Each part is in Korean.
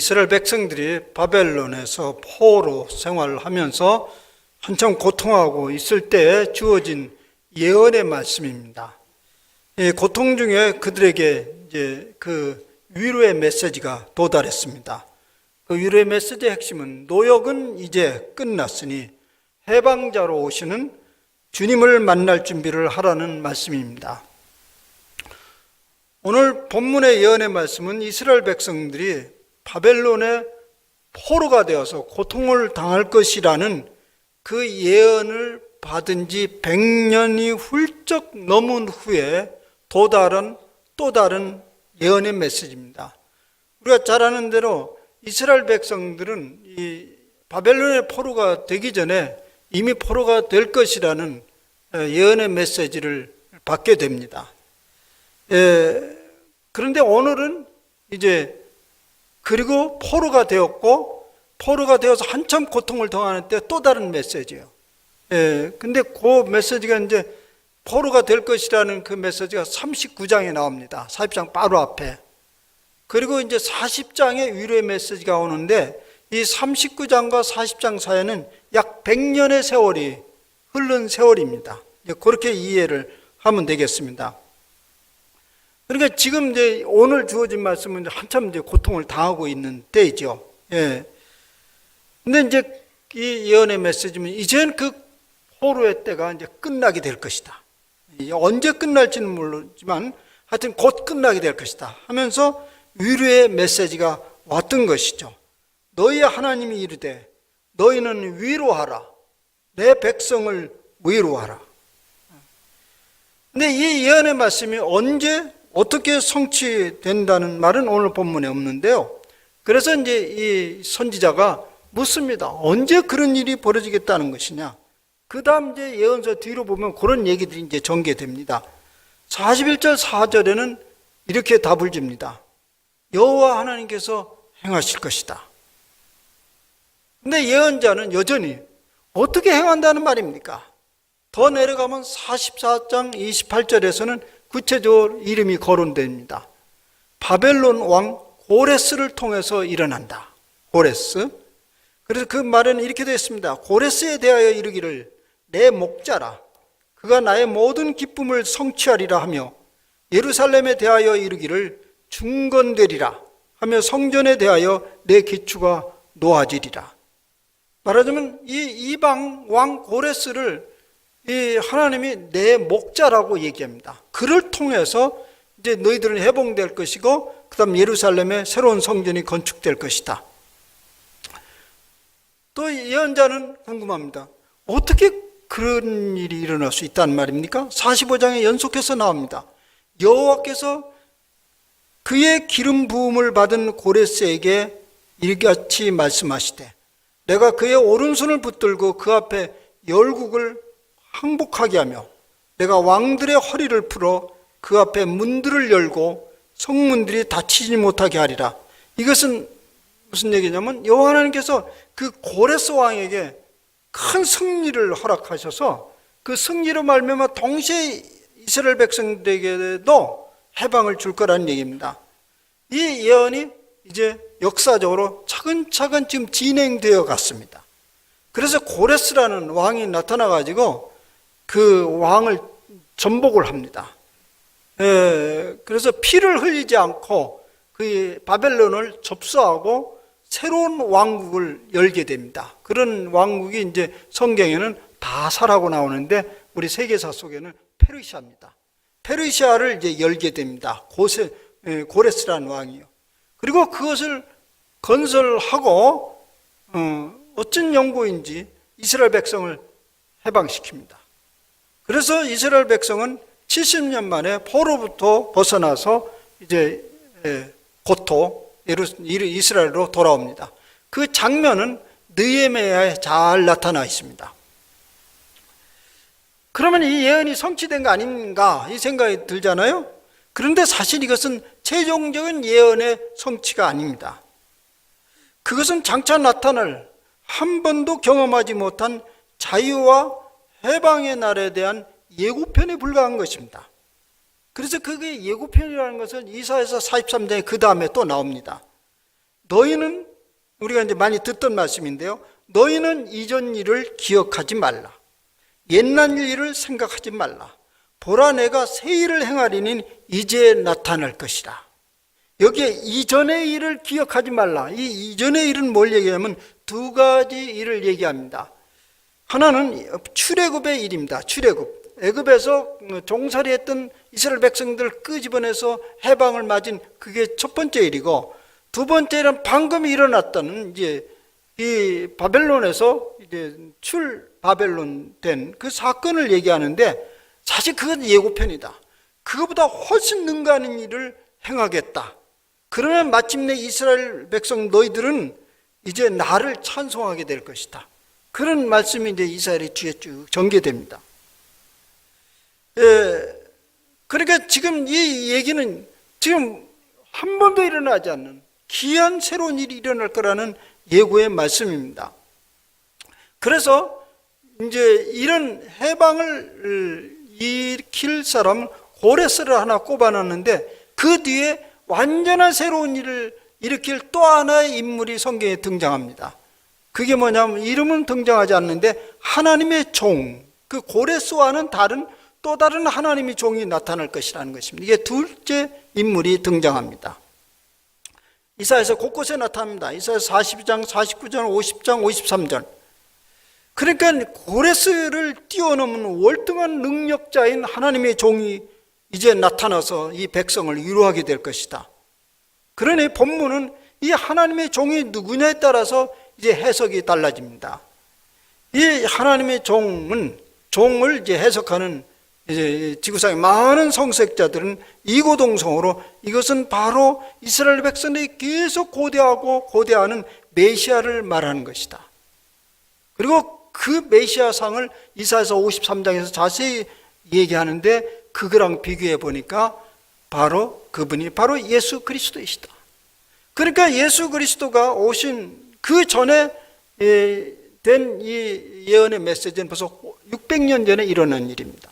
이스라엘 백성들이 바벨론에서 포로 생활하면서 한참 고통하고 있을 때 주어진 예언의 말씀입니다. 이 고통 중에 그들에게 이제 그 위로의 메시지가 도달했습니다. 그 위로의 메시지의 핵심은 노역은 이제 끝났으니 해방자로 오시는 주님을 만날 준비를 하라는 말씀입니다. 오늘 본문의 예언의 말씀은 이스라엘 백성들이 바벨론의 포로가 되어서 고통을 당할 것이라는 그 예언을 받은 지 100년이 훌쩍 넘은 후에 도달한 또 다른 예언의 메시지입니다. 우리가 잘 아는 대로 이스라엘 백성들은 이 바벨론의 포로가 되기 전에 이미 포로가 될 것이라는 예언의 메시지를 받게 됩니다. 그런데 오늘은 이제 그리고 포로가 되었고 포로가 되어서 한참 고통을 당하는 때 또 다른 메시지예요. 근데 그 메시지가 이제 포로가 될 것이라는 그 메시지가 39장에 나옵니다. 40장 바로 앞에. 그리고 이제 40장에 위로의 메시지가 오는데 이 39장과 40장 사이에는 약 100년의 세월이 흐른 세월입니다. 그렇게 이해를 하면 되겠습니다. 그러니까 지금 이제 오늘 주어진 말씀은 한참 이제 고통을 당하고 있는 때이죠. 근데 이제 이 예언의 메시지는 이제는 그 포로의 때가 이제 끝나게 될 것이다. 언제 끝날지는 모르지만 하여튼 곧 끝나게 될 것이다 하면서 위로의 메시지가 왔던 것이죠. 너희의 하나님이 이르되 너희는 위로하라. 내 백성을 위로하라. 근데 이 예언의 말씀이 언제 어떻게 성취된다는 말은 오늘 본문에 없는데요. 그래서 이제 이 선지자가 묻습니다. 언제 그런 일이 벌어지겠다는 것이냐? 그 다음 이제 예언서 뒤로 보면 그런 얘기들이 이제 전개됩니다. 41절 4절에는 이렇게 답을 줍니다. 여호와 하나님께서 행하실 것이다. 근데 예언자는 여전히 어떻게 행한다는 말입니까? 더 내려가면 44장 28절에서는 구체적으로 이름이 거론됩니다. 바벨론 왕 고레스를 통해서 일어난다. 고레스. 그래서 그 말에는 이렇게 되어 있습니다. 고레스에 대하여 이르기를 내 목자라. 그가 나의 모든 기쁨을 성취하리라 하며 예루살렘에 대하여 이르기를 중건되리라 하며 성전에 대하여 내 기초가 놓아지리라. 말하자면 이 이방 왕 고레스를 이 하나님이 내 목자라고 얘기합니다. 그를 통해서 이제 너희들은 해방될 것이고 그다음 예루살렘에 새로운 성전이 건축될 것이다. 또 예언자는 궁금합니다. 어떻게 그런 일이 일어날 수 있다는 말입니까? 45장에 연속해서 나옵니다. 여호와께서 그의 기름 부음을 받은 고레스에게 이같이 말씀하시되 내가 그의 오른손을 붙들고 그 앞에 열국을 항복하게 하며 내가 왕들의 허리를 풀어 그 앞에 문들을 열고 성문들이 닫히지 못하게 하리라. 이것은 무슨 얘기냐면 여호와 하나님께서 그 고레스 왕에게 큰 승리를 허락하셔서 그 승리로 말미암아 동시에 이스라엘 백성들에게도 해방을 줄 거라는 얘기입니다. 이 예언이 이제 역사적으로 차근차근 지금 진행되어 갔습니다. 그래서 고레스라는 왕이 나타나가지고 그 왕을 전복을 합니다. 그래서 피를 흘리지 않고 그 바벨론을 접수하고 새로운 왕국을 열게 됩니다. 그런 왕국이 이제 성경에는 바사라고 나오는데 우리 세계사 속에는 페르시아입니다. 페르시아를 이제 열게 됩니다. 고레스라는 왕이요. 그리고 그것을 건설하고 어쩐 연고인지 이스라엘 백성을 해방시킵니다. 그래서 이스라엘 백성은 70년 만에 포로부터 벗어나서 이제 고토 이스라엘로 돌아옵니다. 그 장면은 느헤미야에 잘 나타나 있습니다. 그러면 이 예언이 성취된 거 아닌가 이 생각이 들잖아요. 그런데 사실 이것은 최종적인 예언의 성취가 아닙니다. 그것은 장차 나타날 한 번도 경험하지 못한 자유와 해방의 날에 대한 예고편에 불과한 것입니다. 그래서 그게 예고편이라는 것은 이사야서 43장에 그 다음에 또 나옵니다. 너희는, 우리가 이제 많이 듣던 말씀인데요, 너희는 이전 일을 기억하지 말라. 옛날 일을 생각하지 말라. 보라, 내가 새 일을 행하리니 이제 나타날 것이라. 여기에 이전의 일을 기억하지 말라. 이 이전의 일은 뭘 얘기하면 두 가지 일을 얘기합니다. 하나는 출애굽의 일입니다. 출애굽. 애굽에서 종살이했던 이스라엘 백성들 끄집어내서 해방을 맞은 그게 첫 번째 일이고, 두 번째는 방금 일어났던 이제 이 바벨론에서 이제 바벨론 된 그 사건을 얘기하는데, 사실 그건 예고편이다. 그거보다 훨씬 능가하는 일을 행하겠다. 그러면 마침내 이스라엘 백성 너희들은 이제 나를 찬송하게 될 것이다. 그런 말씀이 이제 이사야의 뒤에 쭉 전개됩니다. 그러니까 지금 이 얘기는 지금 한 번도 일어나지 않는 귀한 새로운 일이 일어날 거라는 예고의 말씀입니다. 그래서 이제 이런 해방을 일으킬 사람을 고레스를 하나 꼽아놨는데, 그 뒤에 완전한 새로운 일을 일으킬 또 하나의 인물이 성경에 등장합니다. 그게 뭐냐면 이름은 등장하지 않는데 하나님의 종, 그 고레스와는 다른 또 다른 하나님의 종이 나타날 것이라는 것입니다. 이게 둘째 인물이 등장합니다. 이사야서 곳곳에 나타납니다. 이사야서 42장, 49장, 50장, 53장. 그러니까 고레스를 뛰어넘은 월등한 능력자인 하나님의 종이 이제 나타나서 이 백성을 위로하게 될 것이다. 그러니 본문은 이 하나님의 종이 누구냐에 따라서 이제 해석이 달라집니다. 이 하나님의 종을 이제 해석하는 이제 지구상의 많은 성서학자들은 이고동성으로 이것은 바로 이스라엘 백성들이 계속 고대하는 메시아를 말하는 것이다. 그리고 그 메시아상을 이사야서 53장에서 자세히 얘기하는데, 그거랑 비교해 보니까 바로 그분이 바로 예수 그리스도이시다. 그러니까 예수 그리스도가 오신 그 전에 된 이 예언의 메시지는 벌써 600년 전에 일어난 일입니다.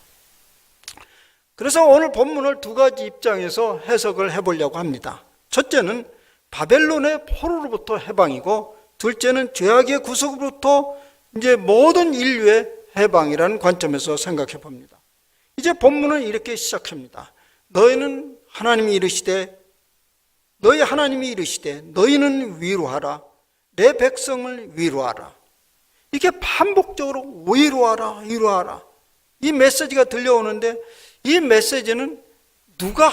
그래서 오늘 본문을 두 가지 입장에서 해석을 해보려고 합니다. 첫째는 바벨론의 포로로부터 해방이고, 둘째는 죄악의 구속으로부터 이제 모든 인류의 해방이라는 관점에서 생각해 봅니다. 이제 본문은 이렇게 시작합니다. 너희는 하나님이 이르시되, 너희는 위로하라. 내 백성을 위로하라. 이게 반복적으로 위로하라, 위로하라. 이 메시지가 들려오는데, 이 메시지는 누가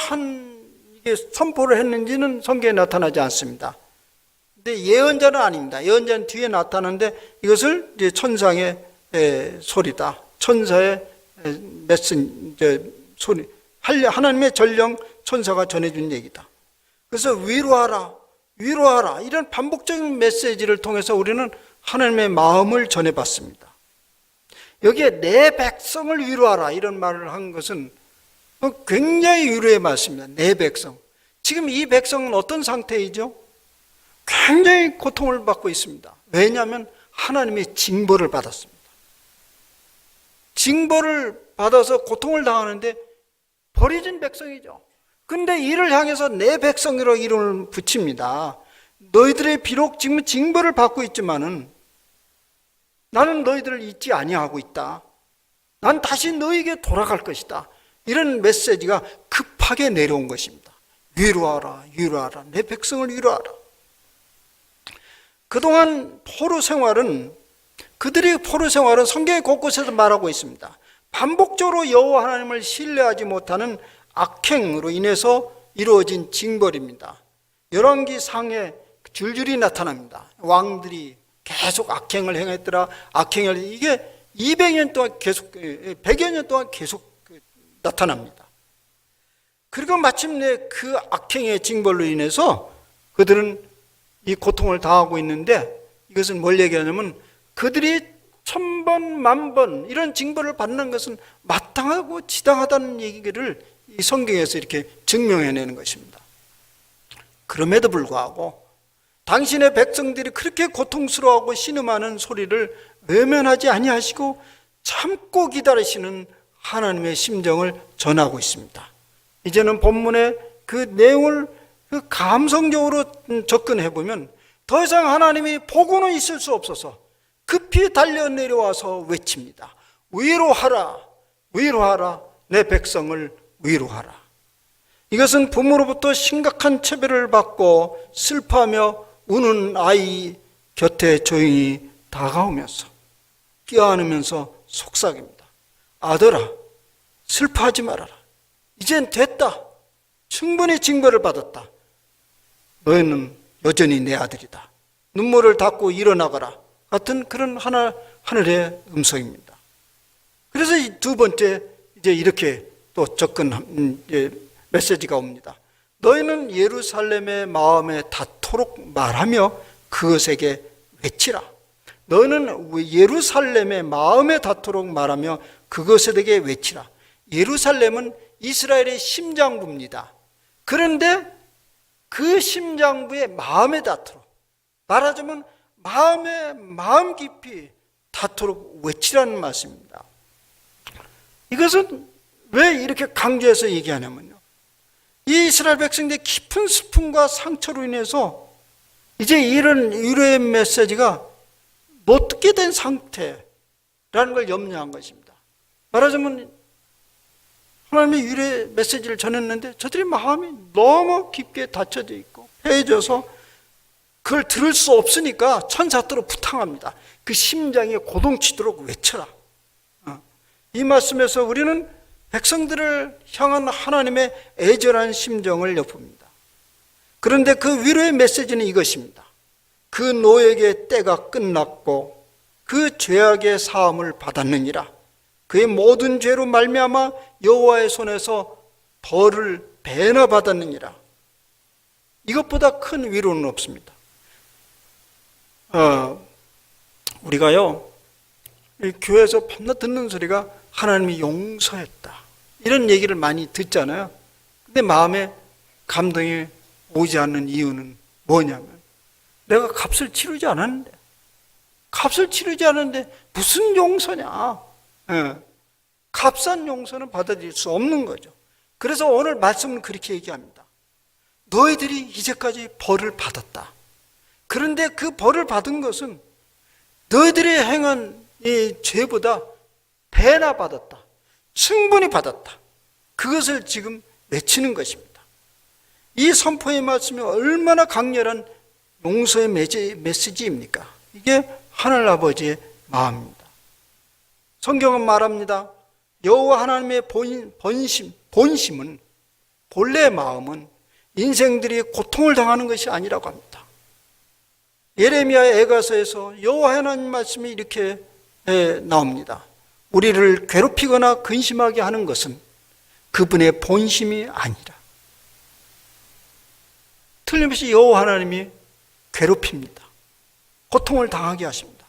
이게 선포를 했는지는 성경에 나타나지 않습니다. 근데 예언자는 아닙니다. 예언자는 뒤에 나타나는데, 이것을 이제 천상의 소리다. 천사의 소리. 하나님의 전령 천사가 전해준 얘기다. 그래서 위로하라, 위로하라. 이런 반복적인 메시지를 통해서 우리는 하나님의 마음을 전해봤습니다. 여기에 내 백성을 위로하라 이런 말을 한 것은 굉장히 위로의 말씀입니다. 내 백성. 지금 이 백성은 어떤 상태이죠? 굉장히 고통을 받고 있습니다. 왜냐하면 하나님의 징벌을 받았습니다. 징벌을 받아서 고통을 당하는데 버려진 백성이죠. 근데 이를 향해서 내 백성이라고 이름을 붙입니다. 너희들의 비록 지금 징벌을 받고 있지만은 나는 너희들을 잊지 아니하고 있다. 난 다시 너희에게 돌아갈 것이다. 이런 메시지가 급하게 내려온 것입니다. 위로하라, 위로하라. 내 백성을 위로하라. 그동안 그들의 포로 생활은 성경의 곳곳에서 말하고 있습니다. 반복적으로 여호와 하나님을 신뢰하지 못하는 악행으로 인해서 이루어진 징벌입니다. 열왕기 상에 줄줄이 나타납니다. 왕들이 계속 악행을 행했더라. 이게 200년 동안 계속, 100여 년 동안 계속 나타납니다. 그리고 마침내 그 악행의 징벌로 인해서 그들은 이 고통을 당하고 있는데, 이것은 뭘 얘기하냐면 그들이 1000번, 10,000번 이런 징벌을 받는 것은 마땅하고 지당하다는 얘기를 이 성경에서 이렇게 증명해내는 것입니다. 그럼에도 불구하고 당신의 백성들이 그렇게 고통스러워하고 신음하는 소리를 외면하지 아니하시고 참고 기다리시는 하나님의 심정을 전하고 있습니다. 이제는 본문의 그 내용을 감성적으로 접근해 보면 더 이상 하나님이 보고는 있을 수 없어서 급히 달려 내려와서 외칩니다. 위로하라, 위로하라, 내 백성을 위로하라. 이것은 부모로부터 심각한 차별을 받고 슬퍼하며 우는 아이 곁에 조용히 다가오면서 껴안으면서 속삭입니다. 아들아, 슬퍼하지 말아라. 이젠 됐다. 충분히 징벌을 받았다. 너희는 여전히 내 아들이다. 눈물을 닦고 일어나거라. 같은 그런 하늘의 음성입니다. 그래서 이 두 번째 이제 이렇게 또 접근 메시지가 옵니다. 너희는 예루살렘의 마음에 닿도록 말하며 그것에게 외치라. 너희는 예루살렘의 마음에 닿도록 말하며 그것에게 외치라. 예루살렘은 이스라엘의 심장부입니다. 그런데 그 심장부의 마음에 닿도록, 말하자면 마음 깊이 닿도록 외치라는 말씀입니다. 이것은 왜 이렇게 강조해서 얘기하냐면요, 이 이스라엘 백성들의 깊은 슬픔과 상처로 인해서 이제 이런 위로의 메시지가 못 듣게 된 상태라는 걸 염려한 것입니다. 말하자면 하나님의 위로의 메시지를 전했는데 저들의 마음이 너무 깊게 닫혀져 있고 패해져서 그걸 들을 수 없으니까 천사들로 부탁합니다. 그 심장에 고동치도록 외쳐라. 이 말씀에서 우리는 백성들을 향한 하나님의 애절한 심정을 엿봅니다. 그런데 그 위로의 메시지는 이것입니다. 그 노예의 때가 끝났고 그 죄악의 사함을 받았느니라. 그의 모든 죄로 말미암아 여호와의 손에서 벌을 배나 받았느니라. 이것보다 큰 위로는 없습니다. 우리가요, 교회에서 밤낮 듣는 소리가 하나님이 용서했다, 이런 얘기를 많이 듣잖아요. 근데 마음에 감동이 오지 않는 이유는 뭐냐면, 내가 값을 치르지 않았는데 무슨 용서냐. 값싼 용서는 받아들일 수 없는 거죠. 그래서 오늘 말씀은 그렇게 얘기합니다. 너희들이 이제까지 벌을 받았다. 그런데 그 벌을 받은 것은 너희들이 행한 이 죄보다 배나 받았다. 충분히 받았다. 그것을 지금 외치는 것입니다. 이 선포의 말씀이 얼마나 강렬한 용서의 메시지입니까? 이게 하늘아버지의 마음입니다. 성경은 말합니다. 여호와 하나님의 본심은, 본래 마음은 인생들이 고통을 당하는 것이 아니라고 합니다. 예레미야의 애가서에서 여호와 하나님 말씀이 이렇게 나옵니다. 우리를 괴롭히거나 근심하게 하는 것은 그분의 본심이 아니라. 틀림없이 여호와 하나님이 괴롭힙니다. 고통을 당하게 하십니다.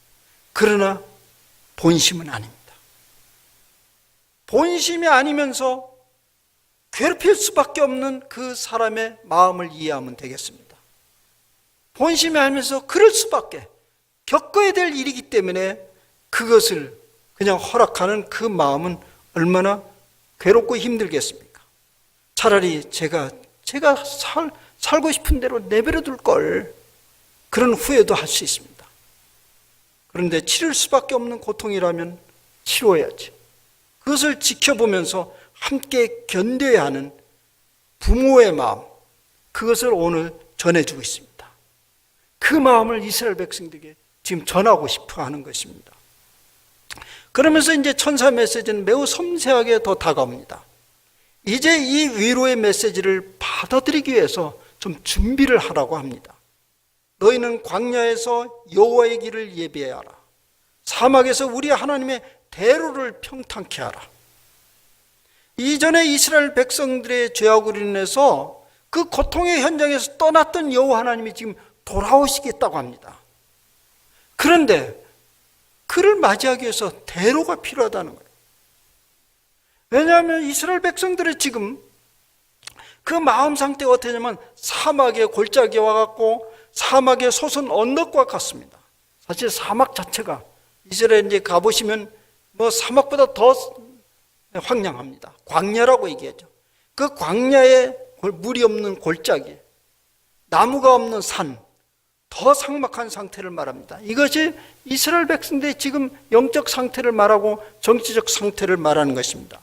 그러나 본심은 아닙니다. 본심이 아니면서 괴롭힐 수밖에 없는 그 사람의 마음을 이해하면 되겠습니다. 본심이 아니면서 그럴 수밖에, 겪어야 될 일이기 때문에 그것을 그냥 허락하는 그 마음은 얼마나 괴롭고 힘들겠습니까? 차라리 제가 살고 싶은 대로 내버려 둘 걸, 그런 후회도 할 수 있습니다. 그런데 치를 수밖에 없는 고통이라면 치러야지. 그것을 지켜보면서 함께 견뎌야 하는 부모의 마음, 그것을 오늘 전해주고 있습니다. 그 마음을 이스라엘 백성들에게 지금 전하고 싶어 하는 것입니다. 그러면서 이제 천사 메시지는 매우 섬세하게 더 다가옵니다. 이제 이 위로의 메시지를 받아들이기 위해서 좀 준비를 하라고 합니다. 너희는 광야에서 여호와의 길을 예비하라. 사막에서 우리 하나님의 대로를 평탄케 하라. 이전에 이스라엘 백성들의 죄악으로 인해서 그 고통의 현장에서 떠났던 여호와 하나님이 지금 돌아오시겠다고 합니다. 그런데 그를 맞이하기 위해서 대로가 필요하다는 거예요. 왜냐하면 이스라엘 백성들이 지금 그 마음 상태가 어떠냐면 사막의 골짜기에 와갖고 사막의 솟은 언덕과 같습니다. 사실 사막 자체가 이스라엘 이제 가보시면 뭐 사막보다 더 황량합니다. 광야라고 얘기하죠. 그 광야에 물이 없는 골짜기, 나무가 없는 산, 더 삭막한 상태를 말합니다. 이것이 이스라엘 백성들의 지금 영적 상태를 말하고 정치적 상태를 말하는 것입니다.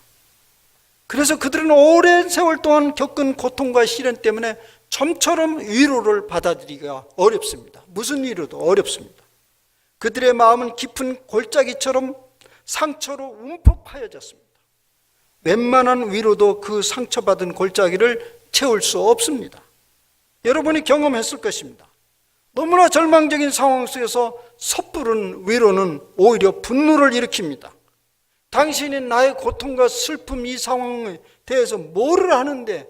그래서 그들은 오랜 세월 동안 겪은 고통과 시련 때문에 좀처럼 위로를 받아들이기가 어렵습니다. 무슨 위로도 어렵습니다. 그들의 마음은 깊은 골짜기처럼 상처로 움푹 파여졌습니다. 웬만한 위로도 그 상처받은 골짜기를 채울 수 없습니다. 여러분이 경험했을 것입니다. 너무나 절망적인 상황 속에서 섣부른 위로는 오히려 분노를 일으킵니다. 당신이 나의 고통과 슬픔 이 상황에 대해서 뭐를 하는데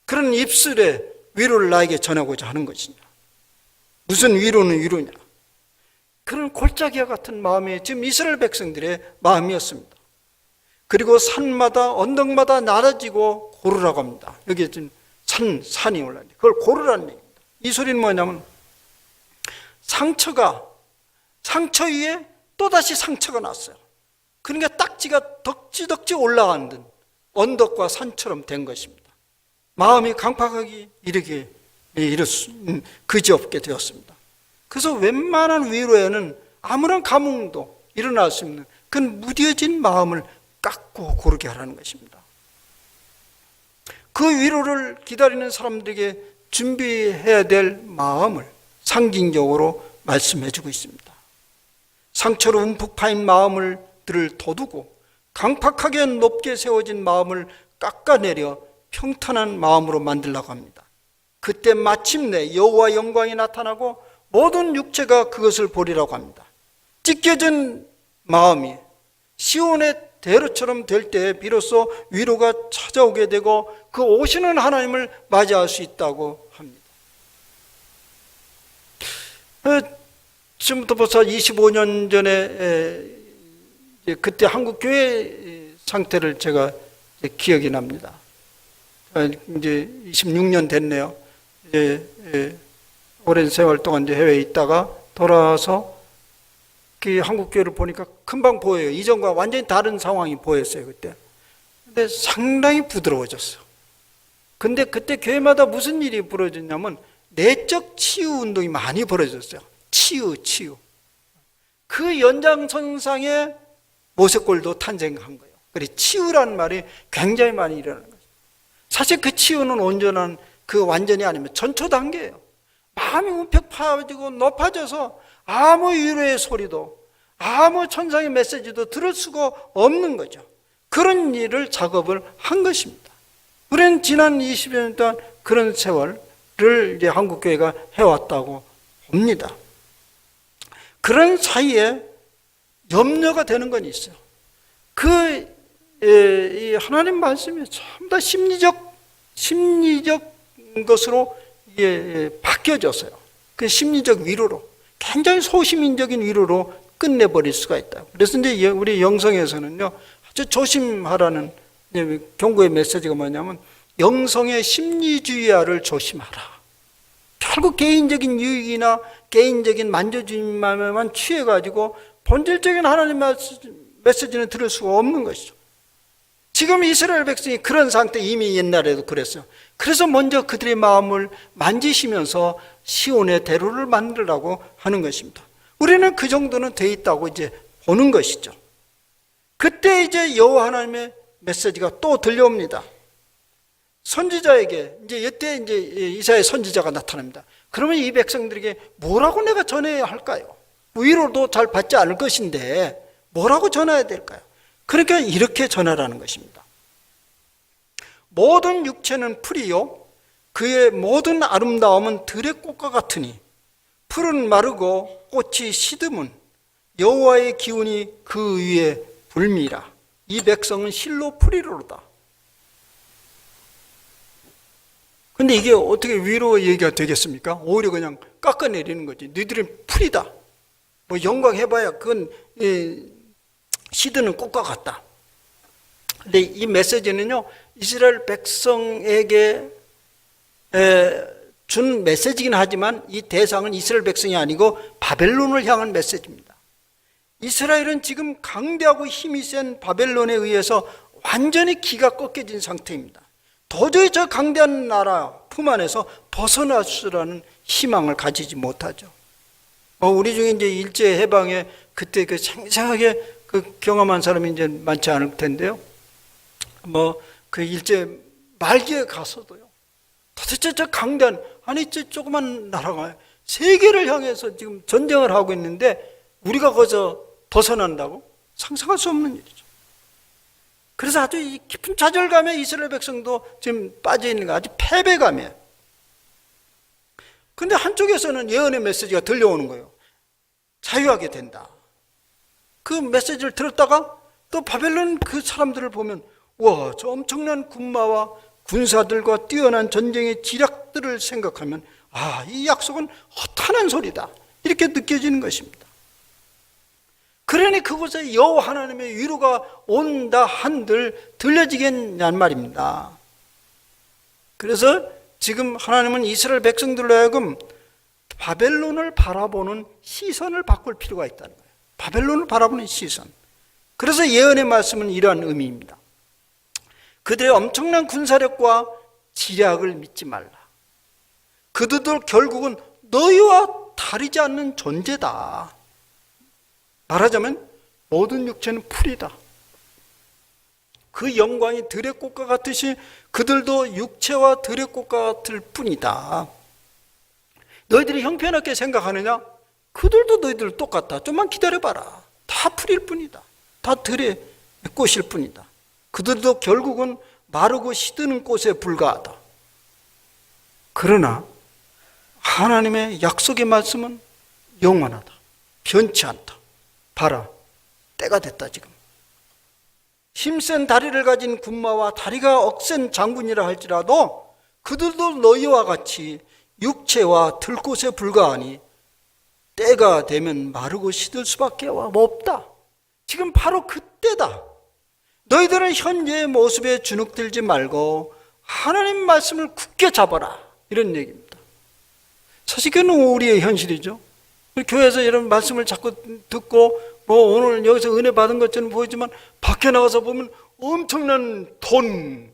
그런 입술에 위로를 나에게 전하고자 하는 것이냐. 무슨 위로는 위로냐. 그런 골짜기와 같은 마음이 지금 이스라엘 백성들의 마음이었습니다. 그리고 산마다 언덕마다 낮아지고 고르라고 합니다. 여기 지금 산이 올라있는데 그걸 고르라는 얘기입니다. 이 소리는 뭐냐면 상처 위에 또다시 상처가 났어요. 그러니까 딱지가 덕지덕지 올라간 듯 언덕과 산처럼 된 것입니다. 마음이 강팍하기 이르게 그지없게 되었습니다. 그래서 웬만한 위로에는 아무런 감흥도 일어날 수 없는 그 무뎌진 마음을 깎고 고르게 하라는 것입니다. 그 위로를 기다리는 사람들에게 준비해야 될 마음을 상징적으로 말씀해 주고 있습니다. 상처로 움푹 파인 마음들을 돋우고 강팍하게 높게 세워진 마음을 깎아내려 평탄한 마음으로 만들려고 합니다. 그때 마침내 여호와 영광이 나타나고 모든 육체가 그것을 보리라고 합니다. 찢겨진 마음이 시온의 대로처럼 될 때 비로소 위로가 찾아오게 되고 그 오시는 하나님을 맞이할 수 있다고 합니다. 지금부터 벌써 25년 전에 그때 한국 교회 상태를 제가 기억이 납니다. 이제 26년 됐네요. 이제 오랜 세월 동안 이제 해외에 있다가 돌아와서 그 한국 교회를 보니까 금방 보여요. 이전과 완전히 다른 상황이 보였어요, 그때. 근데 상당히 부드러워졌어요. 근데 그때 교회마다 무슨 일이 벌어졌냐면 내적 치유 운동이 많이 벌어졌어요. 치유. 그 연장선상에 모세골도 탄생한 거예요. 그래 치유라는 말이 굉장히 많이 일어나는 거죠. 사실 그 치유는 온전한 그 완전히 아니면 전초 단계예요. 마음이 움푹 파지고 높아져서 아무 위로의 소리도 아무 천상의 메시지도 들을 수가 없는 거죠. 그런 일을 작업을 한 것입니다. 우리는 지난 20여 년 동안 그런 세월을 이제 한국교회가 해왔다고 봅니다. 그런 사이에 염려가 되는 건 있어요. 이 하나님 말씀이 전부 다 심리적 것으로 바뀌어졌어요. 그 심리적 위로로, 굉장히 소시민적인 위로로 끝내버릴 수가 있다. 그래서 이제 우리 영성에서는요, 아주 조심하라는 경고의 메시지가 뭐냐면, 영성의 심리주의화를 조심하라. 결국 개인적인 유익이나 개인적인 만족주의만 취해가지고 본질적인 하나님 메시지는 들을 수가 없는 것이죠. 지금 이스라엘 백성이 그런 상태, 이미 옛날에도 그랬어요. 그래서 먼저 그들의 마음을 만지시면서 시온의 대로를 만들라고 하는 것입니다. 우리는 그 정도는 돼 있다고 이제 보는 것이죠. 그때 이제 여호와 하나님의 메시지가 또 들려옵니다. 선지자에게 이때 이사야 선지자가 나타납니다. 그러면 이 백성들에게 뭐라고 내가 전해야 할까요? 위로도 잘 받지 않을 것인데 뭐라고 전해야 될까요? 그러니까 이렇게 전하라는 것입니다. 모든 육체는 풀이요 그의 모든 아름다움은 들의 꽃과 같으니 풀은 마르고 꽃이 시듬은 여호와의 기운이 그 위에 불미라. 이 백성은 실로 풀이로다. 근데 이게 어떻게 위로 얘기가 되겠습니까? 오히려 그냥 깎아내리는 거지. 너희들은 풀이다. 뭐 영광 해봐야 그건 시드는 꽃과 같다. 근데 이 메시지는요, 이스라엘 백성에게 준 메시지긴 하지만 이 대상은 이스라엘 백성이 아니고 바벨론을 향한 메시지입니다. 이스라엘은 지금 강대하고 힘이 센 바벨론에 의해서 완전히 기가 꺾여진 상태입니다. 도저히 저 강대한 나라 품 안에서 벗어날 수라는 희망을 가지지 못하죠. 우리 중에 이제 일제 해방에 그때 그 생생하게 그 경험한 사람이 이제 많지 않을 텐데요. 그 일제 말기에 가서도요. 도대체 저 강대한, 아니 저 조그만 나라가 세계를 향해서 지금 전쟁을 하고 있는데 우리가 거기서 벗어난다고? 상상할 수 없는 일이죠. 그래서 아주 이 깊은 좌절감에 이스라엘 백성도 지금 빠져 있는 거, 아주 패배감이에요. 근데 한쪽에서는 예언의 메시지가 들려오는 거예요. 자유하게 된다. 그 메시지를 들었다가 또 바벨론 그 사람들을 보면, 와, 저 엄청난 군마와 군사들과 뛰어난 전쟁의 지략들을 생각하면, 이 약속은 허탄한 소리다, 이렇게 느껴지는 것입니다. 그러니 그곳에 여호와 하나님의 위로가 온다 한들 들려지겠냔 말입니다. 그래서 지금 하나님은 이스라엘 백성들로 하여금 바벨론을 바라보는 시선을 바꿀 필요가 있다는 거예요. 바벨론을 바라보는 시선. 그래서 예언의 말씀은 이러한 의미입니다. 그들의 엄청난 군사력과 지략을 믿지 말라. 그들도 결국은 너희와 다르지 않는 존재다. 말하자면 모든 육체는 풀이다. 그 영광이 들의 꽃과 같듯이 그들도 육체와 들의 꽃과 같을 뿐이다. 너희들이 형편없게 생각하느냐? 그들도 너희들 똑같다. 좀만 기다려봐라. 다 풀일 뿐이다. 다 들의 꽃일 뿐이다. 그들도 결국은 마르고 시드는 꽃에 불과하다. 그러나 하나님의 약속의 말씀은 영원하다. 변치 않다. 봐라, 때가 됐다. 지금 힘센 다리를 가진 군마와 다리가 억센 장군이라 할지라도 그들도 너희와 같이 육체와 들꽃에 불과하니 때가 되면 마르고 시들 수밖에 없다. 지금 바로 그때다. 너희들은 현재의 모습에 주눅들지 말고 하나님 말씀을 굳게 잡아라, 이런 얘기입니다. 사실 그건 우리의 현실이죠. 교회에서 이런 말씀을 자꾸 듣고 오늘 여기서 은혜 받은 것처럼 보이지만 밖에 나가서 보면 엄청난 돈,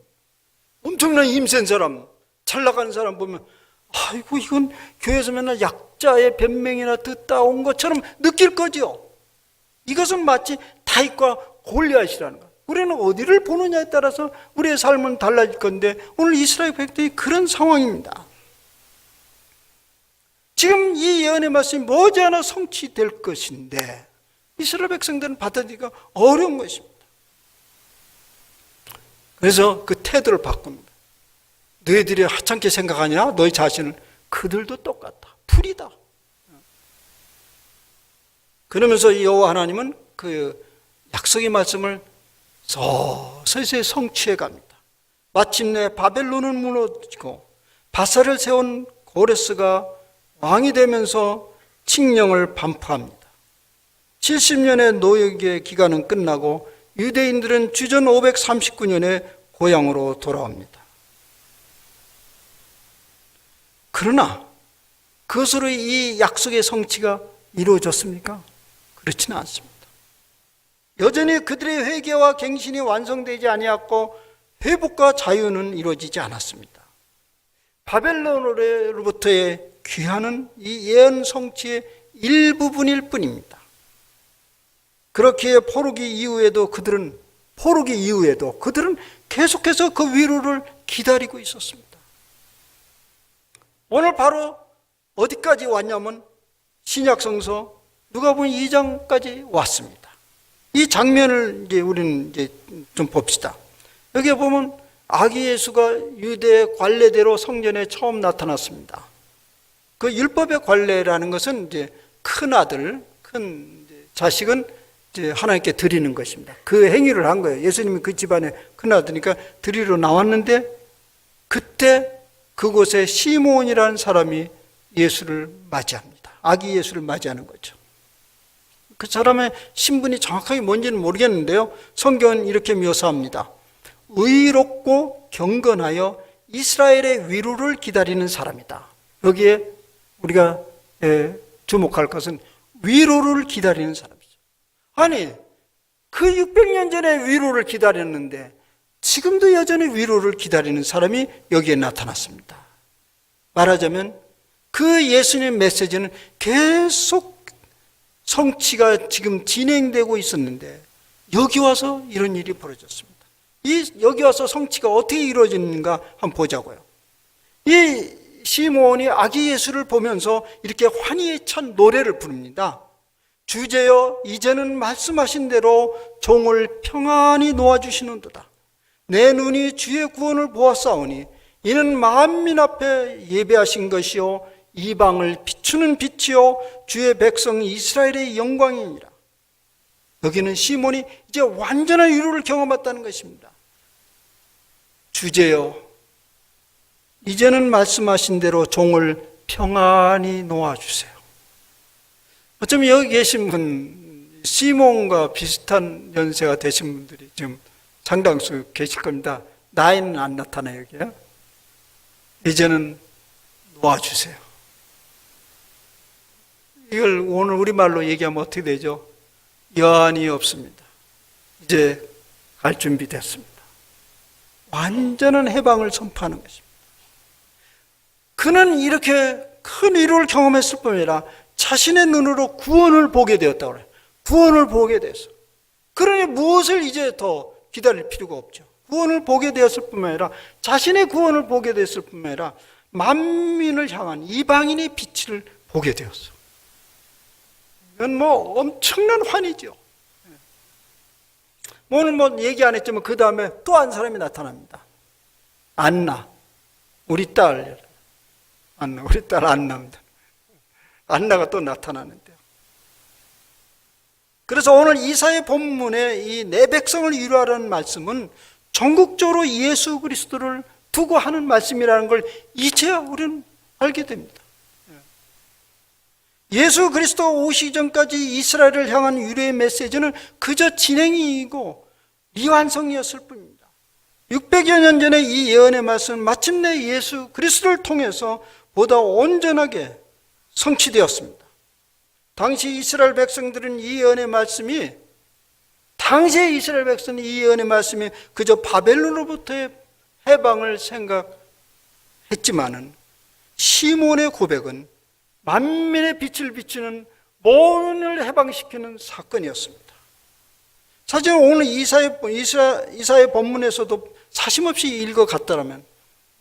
엄청난 힘센 사람, 잘 나가는 사람 보면 아이고, 이건 교회에서 맨날 약자의 변명이나 듣다 온 것처럼 느낄 거죠. 이것은 마치 다윗과 골리앗이라는 것. 우리는 어디를 보느냐에 따라서 우리의 삶은 달라질 건데 오늘 이스라엘 백성이 그런 상황입니다. 지금 이 예언의 말씀이 머지않아 성취될 것인데 이스라엘 백성들은 받아들이기가 어려운 것입니다. 그래서 그 태도를 바꾸는 거예요. 너희들이 하찮게 생각하냐? 너희 자신을. 그들도 똑같다. 풀이다. 그러면서 여호와 하나님은 그 약속의 말씀을 서서히 성취해 갑니다. 마침내 바벨론은 무너지고 바사를 세운 고레스가 왕이 되면서 칙령을 반포합니다. 70년의 노역의 기간은 끝나고 유대인들은 주전 539년에 고향으로 돌아옵니다. 그러나 그것으로 이 약속의 성취가 이루어졌습니까? 그렇지는 않습니다. 여전히 그들의 회개와 갱신이 완성되지 아니었고 회복과 자유는 이루어지지 않았습니다. 바벨론으로부터의 귀환은 이 예언 성취의 일부분일 뿐입니다. 그렇기에 포로기 이후에도 그들은 계속해서 그 위로를 기다리고 있었습니다. 오늘 바로 어디까지 왔냐면 신약성서 누가복음 2장까지 왔습니다. 이 장면을 우리는 이제 좀 봅시다. 여기에 보면 아기 예수가 유대 관례대로 성전에 처음 나타났습니다. 그 율법의 관례라는 것은 이제 큰 아들, 큰 자식은 이제 하나님께 드리는 것입니다. 그 행위를 한 거예요. 예수님이 그 집안의 큰 아들이니까 드리러 나왔는데 그때 그곳에 시몬이라는 사람이 예수를 맞이합니다. 아기 예수를 맞이하는 거죠. 그 사람의 신분이 정확하게 뭔지는 모르겠는데요. 성경은 이렇게 묘사합니다. 의롭고 경건하여 이스라엘의 위로를 기다리는 사람이다. 여기에 우리가 주목할 것은 위로를 기다리는 사람이죠. 아니, 그 600년 전에 위로를 기다렸는데 지금도 여전히 위로를 기다리는 사람이 여기에 나타났습니다. 말하자면 그 예수님의 메시지는 계속 성취가 지금 진행되고 있었는데 여기 와서 이런 일이 벌어졌습니다. 여기 와서 성취가 어떻게 이루어지는가 한번 보자고요. 이 시몬이 아기 예수를 보면서 이렇게 환희에 찬 노래를 부릅니다. 주제여, 이제는 말씀하신 대로 종을 평안히 놓아주시는도다. 내 눈이 주의 구원을 보았사오니 이는 만민 앞에 예배하신 것이요 이방을 비추는 빛이요 주의 백성 이스라엘의 영광이니라. 여기는 시몬이 이제 완전한 위로를 경험했다는 것입니다. 주제여, 이제는 말씀하신 대로 종을 평안히 놓아주세요. 어쩌면 여기 계신 분, 시몬과 비슷한 연세가 되신 분들이 지금 상당수 계실 겁니다. 나이는 안 나타나요, 여기요. 이제는 놓아주세요. 이걸 오늘 우리말로 얘기하면 어떻게 되죠? 여한이 없습니다. 이제 갈 준비 됐습니다. 완전한 해방을 선포하는 것입니다. 그는 이렇게 큰 위로를 경험했을 뿐 아니라 자신의 눈으로 구원을 보게 되었다고 그래요. 구원을 보게 됐어. 그러니 무엇을 이제 더 기다릴 필요가 없죠. 구원을 보게 되었을 뿐만 아니라 자신의 구원을 보게 됐을 뿐만 아니라 만민을 향한 이방인의 빛을 보게 되었어. 이건 뭐 엄청난 환희죠. 오늘 뭐 얘기 안 했지만 그 다음에 또 한 사람이 나타납니다. 안나, 우리 딸 안나, 우리 딸 안나입니다. 안나가 또 나타나는데요. 그래서 오늘 이사야 본문에 이 내 백성을 위로하라는 말씀은 전국적으로 예수 그리스도를 두고 하는 말씀이라는 걸 이제야 우리는 알게 됩니다. 예수 그리스도가 오시기 전까지 이스라엘을 향한 위로의 메시지는 그저 진행이고 미완성이었을 뿐입니다. 600여 년 전에 이 예언의 말씀은 마침내 예수 그리스도를 통해서 보다 온전하게 성취되었습니다. 당시 이스라엘 백성들은 이 예언의 말씀이 당시의 이스라엘 백성은 이 예언의 말씀이 그저 바벨론으로부터의 해방을 생각했지만은 시몬의 고백은 만민의 빛을 비추는 모든을 해방시키는 사건이었습니다. 사실 오늘 이사야 본문에서도 사심없이 읽어갔다면,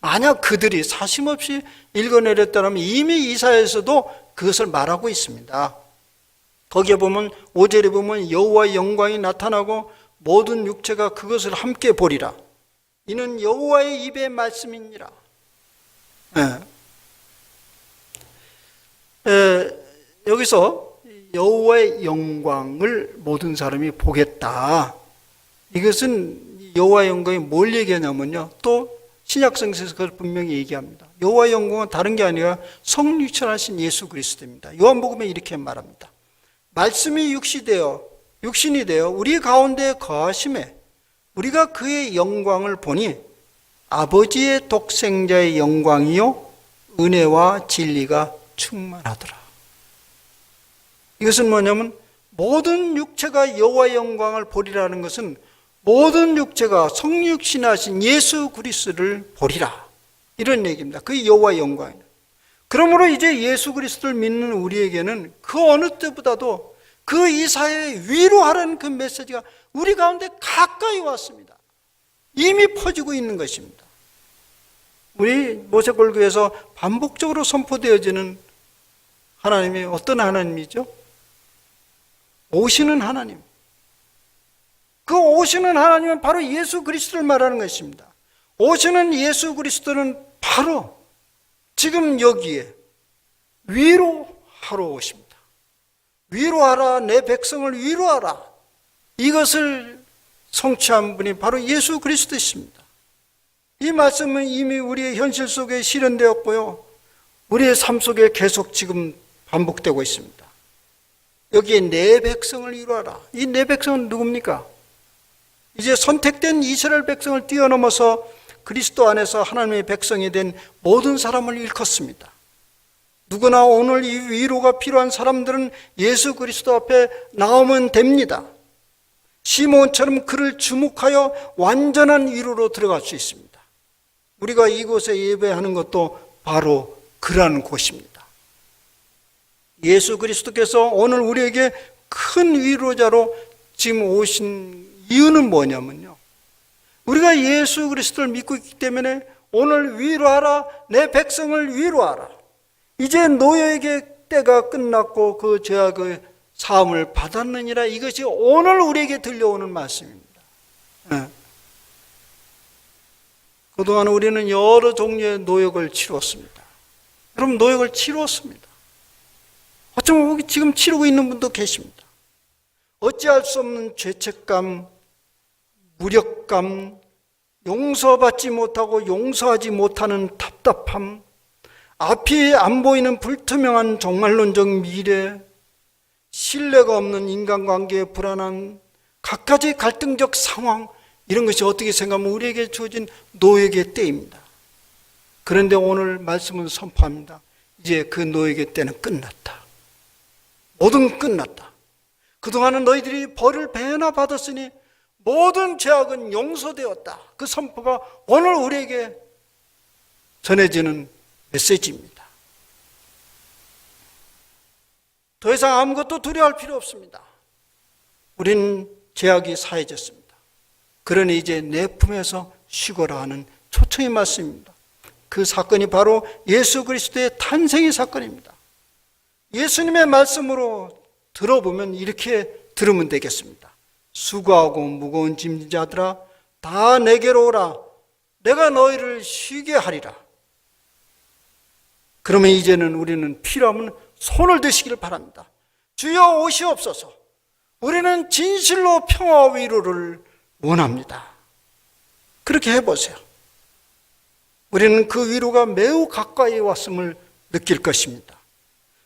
만약 그들이 사심없이 읽어내렸다면 이미 이사야에서도 그것을 말하고 있습니다. 거기에 보면 5절에 보면 여호와의 영광이 나타나고 모든 육체가 그것을 함께 보리라. 이는 여호와의 입의 말씀이니라. 여기서 여호와의 영광을 모든 사람이 보겠다. 이것은 여호와의 영광이 뭘 얘기하냐면요, 또 신약성서에서 그걸 분명히 얘기합니다. 여호와의 영광은 다른 게 아니라 성육신하신 예수 그리스도입니다. 요한복음에 이렇게 말합니다. 말씀이 육신이 되어 우리 가운데 거하심에 우리가 그의 영광을 보니 아버지의 독생자의 영광이요 은혜와 진리가 충만하더라. 이것은 뭐냐면 모든 육체가 여호와의 영광을 보리라는 것은 모든 육체가 성육신하신 예수 그리스도를 보리라, 이런 얘기입니다. 그게 여호와의 영광이에요. 그러므로 이제 예수 그리스도를 믿는 우리에게는 그 어느 때보다도 그 이사야의 위로하라는 그 메시지가 우리 가운데 가까이 왔습니다. 이미 퍼지고 있는 것입니다. 우리 모세골교에서 반복적으로 선포되어지는 하나님이 어떤 하나님이죠? 오시는 하나님. 그 오시는 하나님은 바로 예수 그리스도를 말하는 것입니다. 오시는 예수 그리스도는 바로 지금 여기에 위로하러 오십니다. 위로하라, 내 백성을 위로하라. 이것을 성취한 분이 바로 예수 그리스도이십니다. 이 말씀은 이미 우리의 현실 속에 실현되었고요, 우리의 삶 속에 계속 지금 반복되고 있습니다. 여기에 내 백성을 위로하라. 이 내 백성은 누굽니까? 이제 선택된 이스라엘 백성을 뛰어넘어서 그리스도 안에서 하나님의 백성이 된 모든 사람을 일컫습니다. 누구나 오늘 이 위로가 필요한 사람들은 예수 그리스도 앞에 나오면 됩니다. 시몬처럼 그를 주목하여 완전한 위로로 들어갈 수 있습니다. 우리가 이곳에 예배하는 것도 바로 그러한 곳입니다. 예수 그리스도께서 오늘 우리에게 큰 위로자로 지금 오신 이유는 뭐냐면요, 우리가 예수 그리스도를 믿고 있기 때문에 오늘 위로하라, 내 백성을 위로하라, 이제 너희에게 때가 끝났고 그 죄악의 사함을 받았느니라, 이것이 오늘 우리에게 들려오는 말씀입니다. 그동안 우리는 여러 종류의 노역을 치루었습니다. 여러분, 노역을 치루었습니다. 어쩌면 지금 치르고 있는 분도 계십니다. 어찌할 수 없는 죄책감, 무력감, 용서받지 못하고 용서하지 못하는 답답함, 앞이 안 보이는 불투명한 종말론적 미래, 신뢰가 없는 인간관계의 불안한 각가지 갈등적 상황, 이런 것이 어떻게 생각하면 우리에게 주어진 노역의 때입니다. 그런데 오늘 말씀은 선포합니다. 이제 그 노역의 때는 끝났다. 모든 끝났다. 그동안은 너희들이 벌을 배나 받았으니 모든 죄악은 용서되었다. 그 선포가 오늘 우리에게 전해지는 메시지입니다. 더 이상 아무것도 두려워할 필요 없습니다. 우리는 죄악이 사해졌습니다. 그러니 이제 내 품에서 쉬거라 하는 초청의 말씀입니다. 그 사건이 바로 예수 그리스도의 탄생의 사건입니다. 예수님의 말씀으로 들어보면 이렇게 들으면 되겠습니다. 수고하고 무거운 짐진 자들아, 다 내게로 오라. 내가 너희를 쉬게 하리라. 그러면 이제는 우리는 필요하면 손을 드시기를 바랍니다. 주여 오시옵소서. 우리는 진실로 평화와 위로를 원합니다. 그렇게 해보세요. 우리는 그 위로가 매우 가까이 왔음을 느낄 것입니다.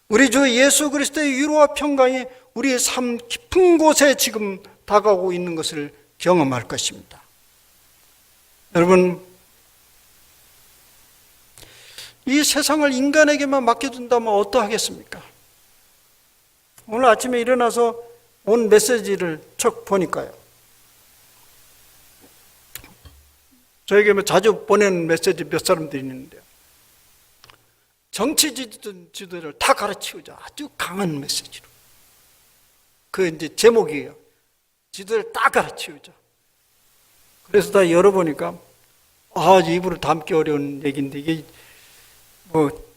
우리 주 예수 그리스도의 위로와 평강이 우리의 삶 깊은 곳에 지금 다가오고 있는 것을 경험할 것입니다. 여러분, 이 세상을 인간에게만 맡겨둔다면 어떠하겠습니까? 오늘 아침에 일어나서 온 메시지를 쭉 보니까요, 저에게 자주 보내는 메시지 몇 사람들이 있는데요, 정치지도를 다 가르치우자, 아주 강한 메시지로. 그 이제 제목이에요. 지도를 다 가르치우자. 그래서 다 열어보니까 입으로 담기 어려운 얘기인데, 이게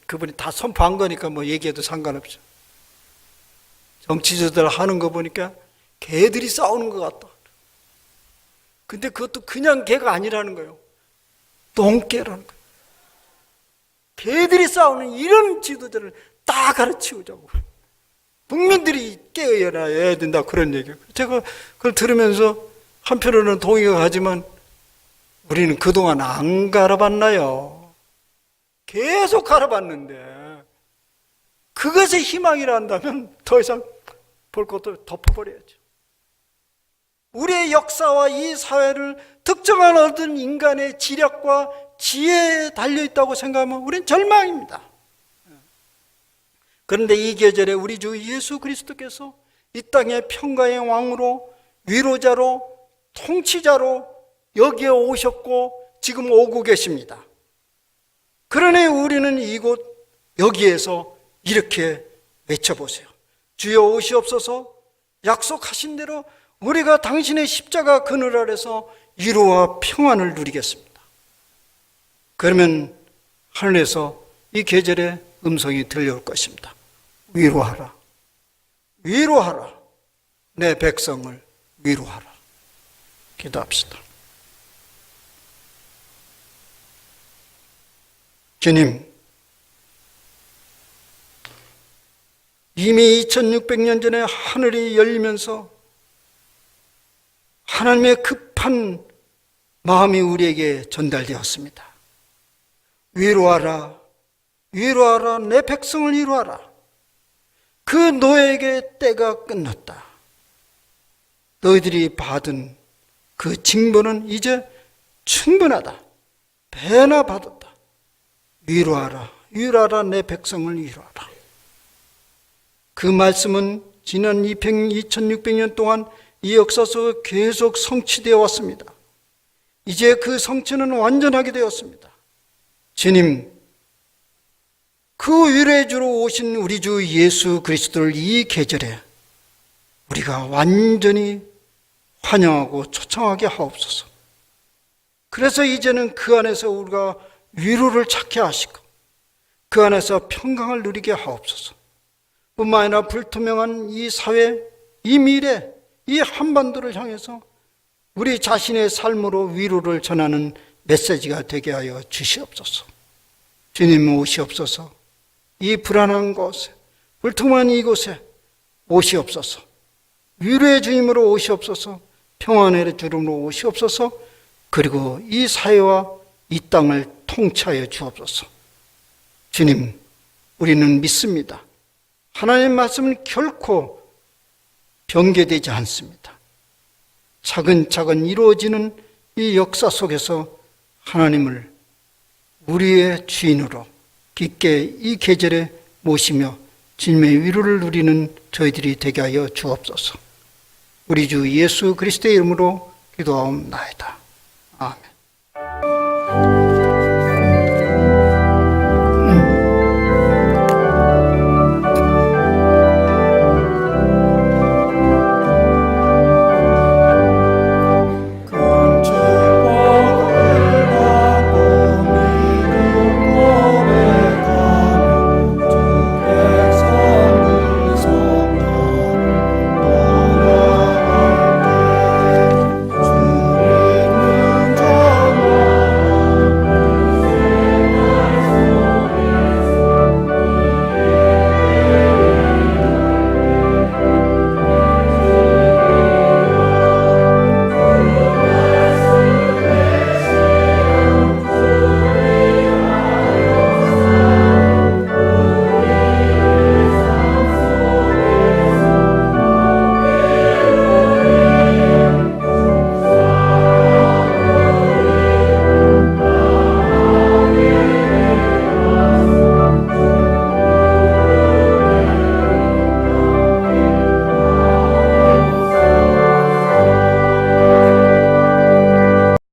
그분이 다 선포한 거니까 얘기해도 상관없죠. 정치지도를 하는 거 보니까 개들이 싸우는 것 같다. 근데 그것도 그냥 개가 아니라는 거예요. 똥개라는 거예요. 개들이 싸우는 이런 지도자를 다 가르치우자고. 국민들이 깨어나야 된다, 그런 얘기예요. 제가 그걸 들으면서 한편으로는 동의가 가지만 우리는 그동안 안 갈아봤나요? 계속 갈아봤는데 그것이 희망이라 한다면 더 이상 볼 것도 덮어버려야죠. 우리의 역사와 이 사회를 특정한 어떤 인간의 지략과 지혜에 달려있다고 생각하면 우리는 절망입니다. 그런데 이 계절에 우리 주 예수 그리스도께서 이 땅의 평강의 왕으로, 위로자로, 통치자로 여기에 오셨고 지금 오고 계십니다. 그러니 우리는 이곳 여기에서 이렇게 외쳐보세요. 주여 오시옵소서. 약속하신 대로 우리가 당신의 십자가 그늘 아래서 위로와 평안을 누리겠습니다. 그러면 하늘에서 이 계절에 음성이 들려올 것입니다. 위로하라. 위로하라. 내 백성을 위로하라. 기도합시다. 주님, 이미 2600년 전에 하늘이 열리면서 하나님의 급한 마음이 우리에게 전달되었습니다. 위로하라, 위로하라, 내 백성을 위로하라. 그 너에게 때가 끝났다. 너희들이 받은 그 징벌은 이제 충분하다. 배나 받았다. 위로하라, 위로하라, 내 백성을 위로하라. 그 말씀은 지난 2600년 동안 이 역사 속에 계속 성취되어 왔습니다. 이제 그 성취는 완전하게 되었습니다. 주님, 그 위로해 주러 오신 우리 주 예수 그리스도를 이 계절에 우리가 완전히 환영하고 초청하게 하옵소서. 그래서 이제는 그 안에서 우리가 위로를 찾게 하시고 그 안에서 평강을 누리게 하옵소서. 뿐만 아니라 불투명한 이 사회, 이 미래, 이 한반도를 향해서 우리 자신의 삶으로 위로를 전하는 메시지가 되게 하여 주시옵소서. 주님 오시옵소서. 이 불안한 곳에, 불투명한 이곳에 오시옵소서. 위로의 주님으로 오시옵소서. 평안의 주름으로 오시옵소서. 그리고 이 사회와 이 땅을 통치하여 주옵소서. 주님, 우리는 믿습니다. 하나님의 말씀은 결코 변개되지 않습니다. 차근차근 이루어지는 이 역사 속에서 하나님을 우리의 주인으로 깊게 이 계절에 모시며 주님의 위로를 누리는 저희들이 되게 하여 주옵소서. 우리 주 예수 그리스도의 이름으로 기도하옵나이다. 아멘.